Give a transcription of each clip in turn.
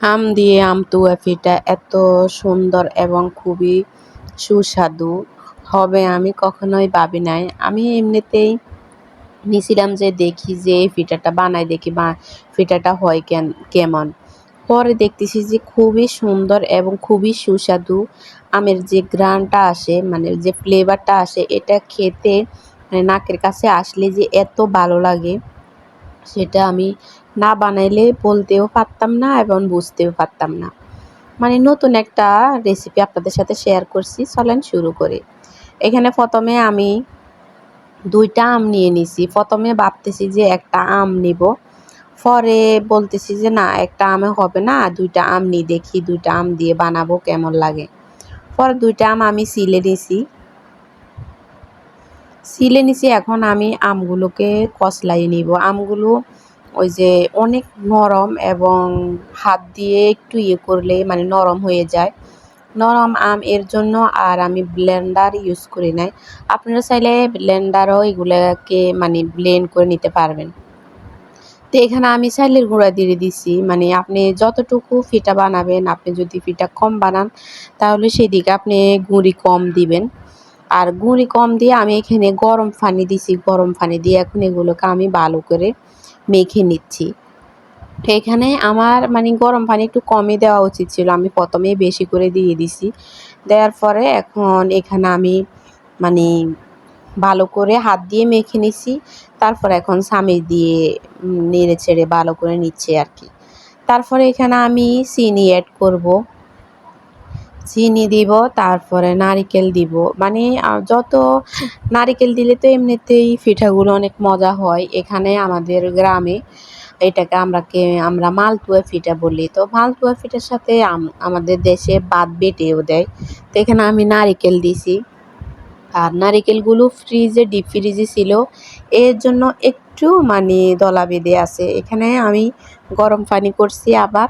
আম দিয়ে আমতুয়া পিঠা এত সুন্দর এবং খুবই সুস্বাদু হবে আমি কখনোই ভাবি নাই। আমি এমনিতেই নিছিলাম যে দেখি যে এই পিঠাটা বানাই দেখি বা পিঠাটা হয় কেমন। পরে দেখতেছি যে খুবই সুন্দর এবং খুবই সুস্বাদু। আমের যে ঘ্রাণটা আসে মানে যে ফ্লেভারটা আসে এটা খেতে মানে নাকের কাছে আসলে যে এত ভালো লাগে সেটা আমি না বানাইলে বলতেও পারতাম না এবং বুঝতেও পারতাম না। মানে নতুন একটা রেসিপি আপনাদের সাথে শেয়ার করছি, চলেন শুরু করি। এখানে প্রথমে আমি ২ টা আম নিয়ে নিছি। প্রথমে ভাবতেছি যে একটা আম নিব। পরে বলতেছি যে না একটা আমে হবে না, ২ টা আম নিই দেখি ২ টা আম দিয়ে বানাবো কেমন লাগে। পরে ২ টা আম আমি ছিলে নিছি। ছিলে নিছি এখন আমি আমগুলোকে কচলাই নিব। আমগুলো ওই যে অনেক নরম এবং হাত দিয়ে একটু ইয়ে করলে মানে নরম হয়ে যায়। নরম আম এর জন্য আর আমি ব্লেন্ডার ইউজ করি নাই। আপনারা চাইলে ব্লেন্ডারও এগুলাকে মানে ব্লেন্ড করে নিতে পারবেন। তো এখানে আমি চালের গুঁড়া দিয়ে দিছি। মানে আপনি যতটুকু পিঠা বানাবেন, আপনি যদি পিঠা কম বানান তাহলে সেদিকে আপনি গুঁড়ি কম দিবেন। আর গুঁড়ি কম দিয়ে আমি এখানে গরম পানি দিছি। গরম পানি দিয়ে এখন এগুলোকে আমি ভালো করে মেখে নিচ্ছি। তো এখানে আমার মানে গরম পানি একটু কমই দেওয়া উচিত ছিল। আমি প্রথমেই বেশি করে দিয়ে দিছি। দেওয়ার পরে এখন এখানে আমি মানে ভালো করে হাত দিয়ে মেখে নিছি। তারপরে এখন চামিচ দিয়ে নেড়ে চেড়ে ভালো করে নিচ্ছি আর কি। তারপরে এখানে আমি চিনি এড করব। চিনি দিব, তারপরে নারিকেল দিব। মানে যত নারিকেল দিলে তো এমনিতেই পিঠাগুলো অনেক মজা হয়। এখানে আমাদের গ্রামে এটাকে আমরা মালপুয়া পিঠা বলি। তো মালপুয়া পিঠার সাথে আমাদের দেশে ভাত বেটেও দেয়। তো এখানে আমি নারিকেল দিছি। আর নারিকেলগুলো ডিপ ফ্রিজে ছিল। এর জন্য একটু মানে দলা বেঁধে আছে। এখানে আমি গরম পানি করছি আবার।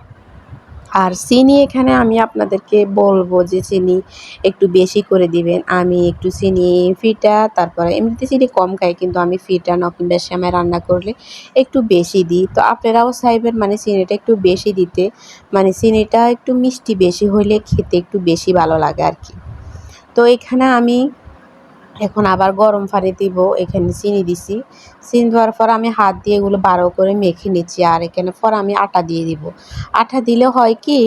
আর চিনি এখানে আমি আপনাদেরকে বলব যে চিনি একটু বেশি করে দিবেন। আমি একটু চিনি পিঠা তারপরে এমনিতে চিনি কম খাই কিন্তু আমি পিঠা কিংবা সেমাই রান্না করলে একটু বেশি দিই। তো আপনারাও চাইবেন মানে চিনিটা একটু বেশি দিতে। মানে চিনিটা একটু মিষ্টি বেশি হইলে খেতে একটু বেশি ভালো লাগে আর কি। তো এখানে আমি এখন আবার গরম পানি দিব। এখানে চিনি দিছি। চিনি দেওয়ার পর আমি হাত দিয়ে এগুলো ভালো করে মেখে নিচ্ছি। আর এখানে পর আমি আটা দিয়ে দিব। আটা দিলে হয় কি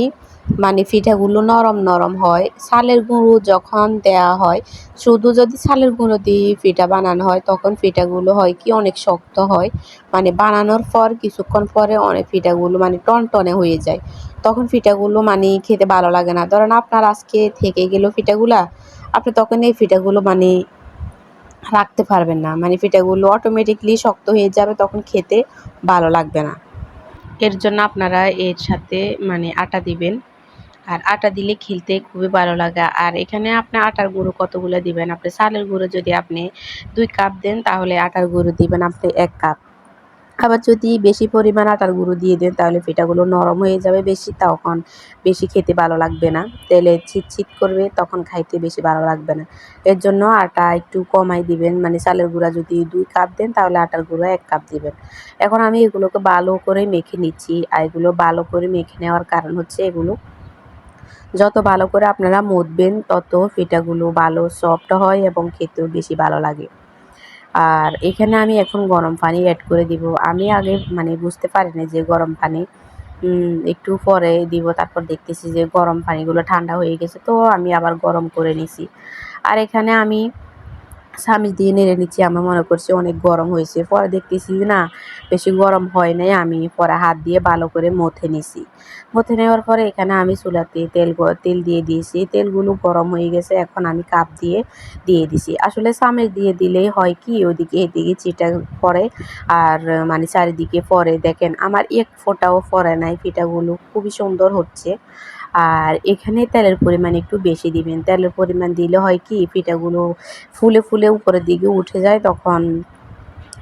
মানে পিঠাগুলো নরম নরম হয়। চালের গুঁড়ো যখন দেওয়া হয়, শুধু যদি চালের গুঁড়ো দিয়ে পিঠা বানানো হয় তখন পিঠাগুলো হয় কি অনেক শক্ত হয়। মানে বানানোর পর কিছুক্ষণ পরে অনেক পিঠাগুলো মানে টনটনে হয়ে যায়। তখন পিঠাগুলো মানে খেতে ভালো লাগে না। ধরেন আপনার আজকে থেকে গেল পিঠাগুলা, আপনি তখন এই পিঠাগুলো মানে রাখতে পারবেন না। মানে পিঠাগুলো অটোমেটিকলি শক্ত হয়ে যাবে, তখন খেতে ভালো লাগবে না। এর জন্য আপনারা এর সাথে মানে আটা দিবেন। আর আটা দিলে খেতে খুবই ভালো লাগে। আর এখানে আপনি আটার গুঁড়ো কতগুলো দিবেন, আপনি চালের গুঁড়ো যদি আপনি ২ কাপ দেন তাহলে আটার গুঁড়ো দিবেন আপনি ১ কাপ। আবার যদি বেশি পরিমাণ আটার গুঁড়ো দিয়ে দেন তাহলে পিঠাগুলো নরম হয়ে যাবে বেশি, তখন বেশি খেতে ভালো লাগবে না। তেলে ছিটছিট করবে, তখন খাইতে বেশি ভালো লাগবে না। এর জন্য আটা একটু কমাই দিবেন। মানে চালের গুঁড়া যদি ২ কাপ দেন তাহলে আটার গুঁড়ো ১ কাপ দিবেন। এখন আমি এগুলোকে ভালো করে মেখে নিচ্ছি। আর এগুলো ভালো করে মেখে নেওয়ার কারণ হচ্ছে এগুলো যত ভালো করে আপনারা মথবেন তত পিঠাগুলো ভালো সফট হয় এবং খেতেও বেশি ভালো লাগে। আর এখানে আমি এখন গরম পানি এড করে দিব। আমি আগে মানে বুঝতে পারিনি যে গরম পানি একটু পরে দিব। তারপর দেখতেছি যে গরম পানিগুলো ঠান্ডা হয়ে গেছে, তো আমি আবার গরম করে নিছি। আর এখানে আমি চামিচ দিয়ে নেড়ে নিচ্ছি। আমি মনে করছি অনেক গরম হয়েছে। পরে দেখতেছি না বেশি গরম হয় নাই। আমি পরে হাত দিয়ে ভালো করে মথে নিছি। মথে নেওয়ার পরে এখানে আমি চুলাতে তেল দিয়ে দিয়েছি। তেলগুলো গরম হয়ে গেছে। এখন আমি কাপ দিয়ে দিছি। আসলে চামিচ দিয়ে দিলেই হয় কি ওদিকে এদিকে ছিটা পড়ে আর মানে চারিদিকে পড়ে। দেখেন আমার এক ফোঁটাও পড়ে নাই। পিঠাগুলো খুবই সুন্দর হচ্ছে। আর এখানে তেলের পরিমাণ একটু বেশি দিবেন। তেলের পরিমাণ দিলে হয় কি পিঠাগুলো ফুলে ফুলে উপরের দিকে উঠে যায়, তখন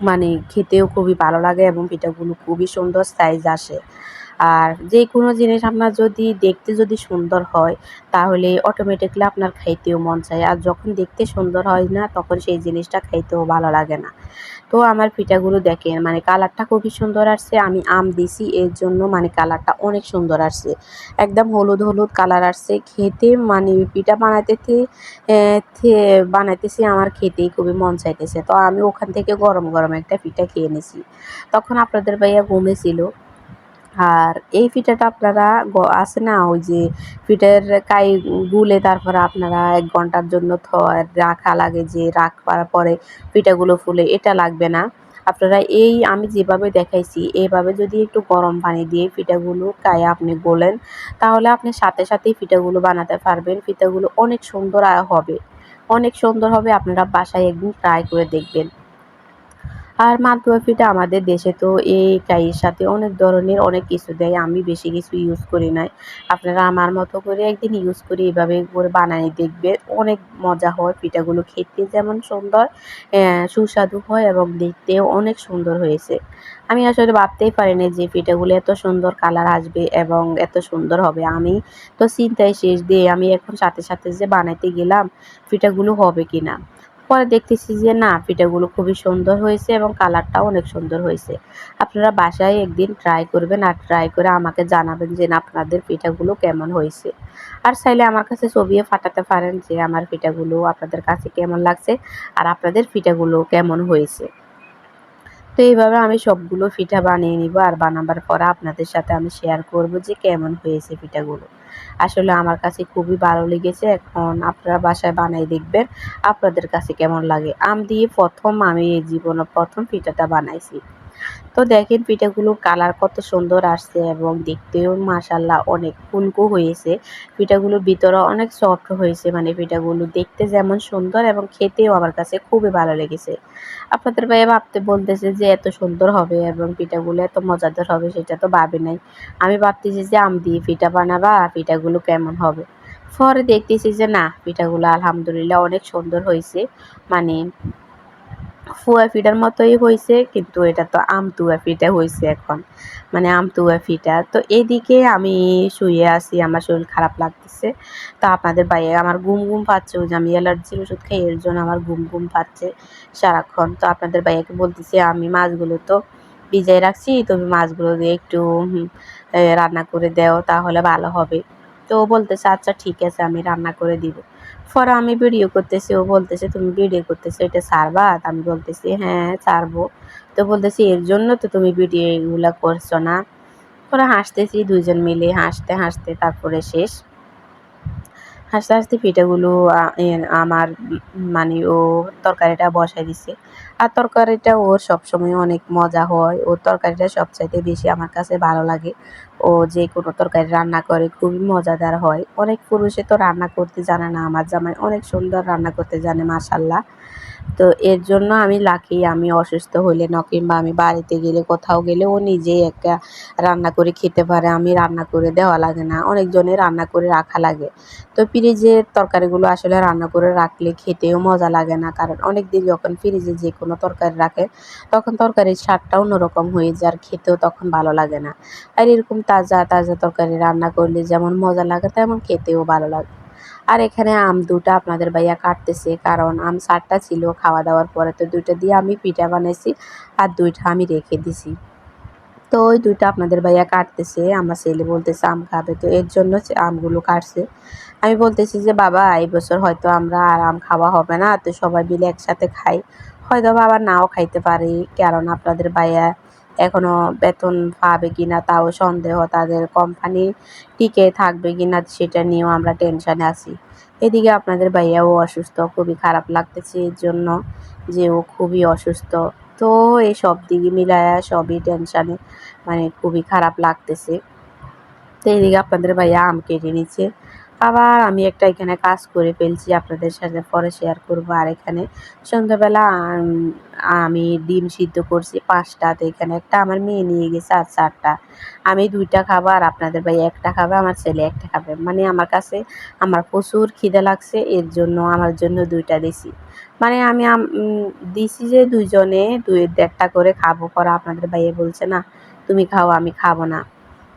মানে খেতেও খুবই ভালো লাগে এবং পিঠাগুলো খুবই সুন্দর সাইজ আসে। আর যেকোনো জিনিস আপনার যদি দেখতে যদি সুন্দর হয় তাহলে অটোমেটিকলি আপনার খাইতেও মন চায়। আর যখন দেখতে সুন্দর হয় না তখন সেই জিনিসটা খাইতেও ভালো লাগে না। তো আমার পিঠাগুলো দেখেন মানে কালারটা খুবই সুন্দর আসছে। আমি আম দিছি এর জন্য মানে কালারটা অনেক সুন্দর আসছে। একদম হলুদ, হলুদ কালার আসছে। খেতে মানে পিঠা বানাইতেছি আমার খেতেই খুবই মন চাইতেছে। তো আমি ওখান থেকে গরম, গরম একটা পিঠা খেয়ে নিছি। তখন আপনাদের ভাইয়া ঘুমিয়েছিল। আর এই পিঠাটা আপনারা আছে না ওই যে পিঠার গুলে তারপরে আপনারা ১ ঘন্টার জন্য রাখা লাগে যে রাখার পরে পিঠাগুলো ফুলে, এটা লাগবে না। আপনারা এই আমি যেভাবে দেখাইছি এভাবে যদি একটু গরম পানি দিয়ে পিঠাগুলো আপনি গোলেন, তাহলে আপনি সাথে সাথেই পিঠাগুলো বানাতে পারবেন। পিঠাগুলো অনেক সুন্দর হবে। অনেক সুন্দর হবে। আপনারা বাসায় একদিন ট্রাই করে দেখবেন। আর মালপোয়া পিঠা আমাদের দেশে তো এই চায়ের সাথে অনেক ধরনের অনেক কিছু দেয়। আমি বেশি কিছু ইউজ করি নাই। আপনারা আমার মতো করে একদিন ইউজ করে এভাবে করে বানায় দেখবেন। অনেক মজা হয়। পিঠাগুলো খেতে যেমন সুন্দর সুস্বাদু হয় এবং দেখতেও অনেক সুন্দর হয়েছে। আমি আসলে ভাবতেই পারিনি যে পিঠাগুলো এত সুন্দর কালার আসবে এবং এত সুন্দর হবে। আমি তো চিন্তায় শেষ দিয়ে আমি এখন সাথে, সাথে যে বানাইতে গেলাম পিঠাগুলো হবে কিনা। পরে দেখতেছি যে না পিঠাগুলো খুবই সুন্দর হয়েছে এবং কালারটাও অনেক সুন্দর হয়েছে। আপনারা বাসায় একদিন ট্রাই করবেন আর ট্রাই করে আমাকে জানাবেন যে না আপনাদের পিঠাগুলো কেমন হয়েছে। আর চাইলে আমার কাছে ছবিও পাঠাতে পারেন যে আমার পিঠাগুলো আপনাদের কাছে কেমন লাগছে আর আপনাদের পিঠাগুলো কেমন হয়েছে। তো এইভাবে আমি সবগুলো পিঠা বানিয়ে নিব আর বানাবার পরে আপনাদের সাথে আমি শেয়ার করব যে কেমন হয়েছে পিঠাগুলো। আসলে আমার কাছে খুবই ভালো লেগেছে। এখন আপনারা বাসায় বানাই দেখবেন আপনাদের কাছে কেমন লাগে। আম দিয়ে আমি এই জীবনে ১ম পিঠাটা বানাইছি। তো দেখেন পিঠাগুলোর কালার কত সুন্দর আসছে এবং দেখতেও মাশাআল্লাহ অনেক ফুলকো হয়েছে। পিঠাগুলোর ভিতরে অনেক সফট হয়েছে। মানে পিঠাগুলো দেখতে যেমন সুন্দর এবং খেতেও আমার কাছে খুবই ভালো লেগেছে। আপনাদের ভাইয়া বলতেছে যে এত সুন্দর হবে এবং পিঠাগুলো এত মজাদার হবে সেটা তো ভাবি নাই। আমি ভাবতেছি যে আম দিয়ে পিঠা বানাবা, পিঠাগুলো কেমন হবে? পরে দেখতেছি যে না পিঠাগুলো আলহামদুলিল্লাহ অনেক সুন্দর হইছে। মানে ফুয়া পিঠার মতোই হইছে কিন্তু এটা তো আমতুয়া পিঠা হইছে এখন। মানে আমতুয়া পিঠা। তো এদিকে আমি শুয়ে আছি, আমার শরীর খারাপ লাগতেছে। তো আপনাদের ভাইয়া আমার ঘুম পাচ্ছে ওই যে আমি অ্যালার্জির ওষুধ খাই এর জন্য আমার ঘুম পাচ্ছে সারাক্ষণ। তো আপনাদের ভাইয়াকে বলতেছি আমি মাছগুলো তো ভিজায় রাখছি তুমি মাছগুলো দিয়ে একটু রান্না করে দাও তাহলে ভালো হবে। তো ও বলতেছে আচ্ছা ঠিক আছে আমি রান্না করে দিব। পরে আমি ভিডিও করতেছি, ও বলতেছে, "তুমি ভিডিও করতেছো এটা ছাড়বা?" আমি বলতেছি, "হ্যাঁ, ছাড়বো।" তো বলতেছে, "এর জন্য তো তুমি ভিডিও এগুলা করছো না?" পরে হাসতেছি ২ জন মিলে হাসতে, হাসতে তারপরে শেষ। হাসতে, হাসতে পিঠাগুলো আ এ আমার মানে ও তরকারিটা বসায় দিছে। আর তরকারিটা ওর সবসময় অনেক মজা হয়। ওর তরকারিটা সবচাইতে বেশি আমার কাছে ভালো লাগে। ও যেকোনো তরকারি রান্না করে খুবই মজাদার হয়। অনেক পুরুষে তো রান্না করতে জানে না। আমার জামাই অনেক সুন্দর রান্না করতে জানে মাশাআল্লাহ। তো এর জন্য আমি লাকি আমি অসুস্থ হইলে কিংবা আমি বাড়িতে গেলে কোথাও গেলে ও নিজেই একটা রান্না করে খেতে পারে। আমি রান্না করে দেওয়া লাগে না। অনেকজনের রান্না করে রাখা লাগে। তো ফ্রিজের তরকারিগুলো আসলে রান্না করে রাখলে খেতেও মজা লাগে না। কারণ অনেকদিন যখন ফ্রিজে যেকোনো তরকারি রাখে তখন তরকারির স্বাদটা অন্যরকম হয়ে যায় আর খেতেও তখন ভালো লাগে না। আর এরকম তাজা, তাজা তরকারি রান্না করলে যেমন মজা লাগে তেমন খেতেও ভালো লাগে। আর এখানে আম ২ টা আপনাদের ভাইয়া কাটতেছে কারণ আম ৪ টা ছিল খাওয়া দাওয়ার পরে তো ২ টা দিয়ে আমি পিঠা বানাইছি আর ২ টা আমি রেখে দিছি। তো ওই ২ টা আপনাদের ভাইয়া কাটতেছে। আমার ছেলে বলতেছে আম খাবে। তো এর জন্য আমগুলো কাটছে। আমি বলতেছি যে, "বাবা এই বছর হয়তো আমরা আর আম খাওয়া হবে না। তো সবাই মিলে একসাথে খাই। হয়তোবা আবার নাও খাইতে পারি। কারণ আপনাদের ভাইয়া এখনো বেতন পাবে কিনা তাও সন্দেহ। তাদের কোম্পানি টিকে থাকবে কিনা সেটা নিয়েও আমরা টেনশনে আছি।" এদিকে আপনাদের ভাইয়াও অসুস্থ। খুবই খারাপ লাগতেছে এর জন্য যে ও খুবই অসুস্থ। তো এই সব দিকে মিলায়া সবই টেনশনে মানে খুবই খারাপ লাগতেছে। তো এদিকে আপনাদের ভাইয়া আম কেটে নিচ্ছে। আবার আমি একটা এখানে কাজ করে ফেলছি আপনাদের সাথে পরে শেয়ার করব। আর এখানে সন্ধ্যাবেলা আমি ডিম সিদ্ধ করছি ৫ টা। তো এখানে একটা আমার মেয়ে নিয়ে গেছে আর ৪ টা। আমি ২ টা খাবো আর আপনাদের ভাইয়া ১ টা খাবে, আমার ছেলে ১ টা খাবে। মানে আমার কাছে আমার প্রচুর খিদে লাগছে এর জন্য আমার জন্য ২ টা দিছি। মানে আমি দিছি যে ২ জনে ১.৫ টা করে খাবো। পরে আপনাদের ভাইয়া বলছে, "না, তুমি খাও আমি খাবো না।"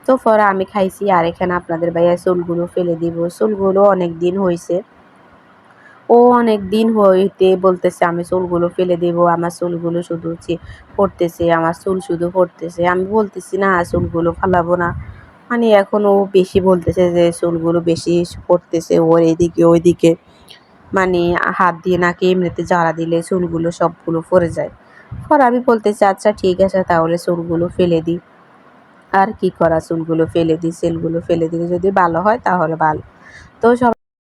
তো পরে আমি খাইছি আর এখানে আপনাদের ভাইয়া চুলগুলো ফেলে দিব। চুলগুলো অনেক দিন হইছে। ও অনেক দিন হইতে বলতেছে আমি চুলগুলো ফেলে দেব, আমার চুলগুলো শুধু পড়তেছে, আমার চুল শুধু পড়তেছে। আমি বলতেছি না চুলগুলো ফালাবো না। মানে এখন ও বেশি বলতেছে যে চুলগুলো বেশি পড়তেছে ওর এদিকে ওইদিকে, মানে হাত দিয়ে নাকি এমনিতে জ্বালা দিলে চুলগুলো সবগুলো পড়ে যায়। পরে আমি বলতেছি আচ্ছা ঠিক আছে তাহলে চুলগুলো ফেলে দিই। আর কি করা, চুলগুলো ফেলে দিই, চুলগুলো ফেলে দিলে যদি ভালো হয় তাহলে ভালো। তো সব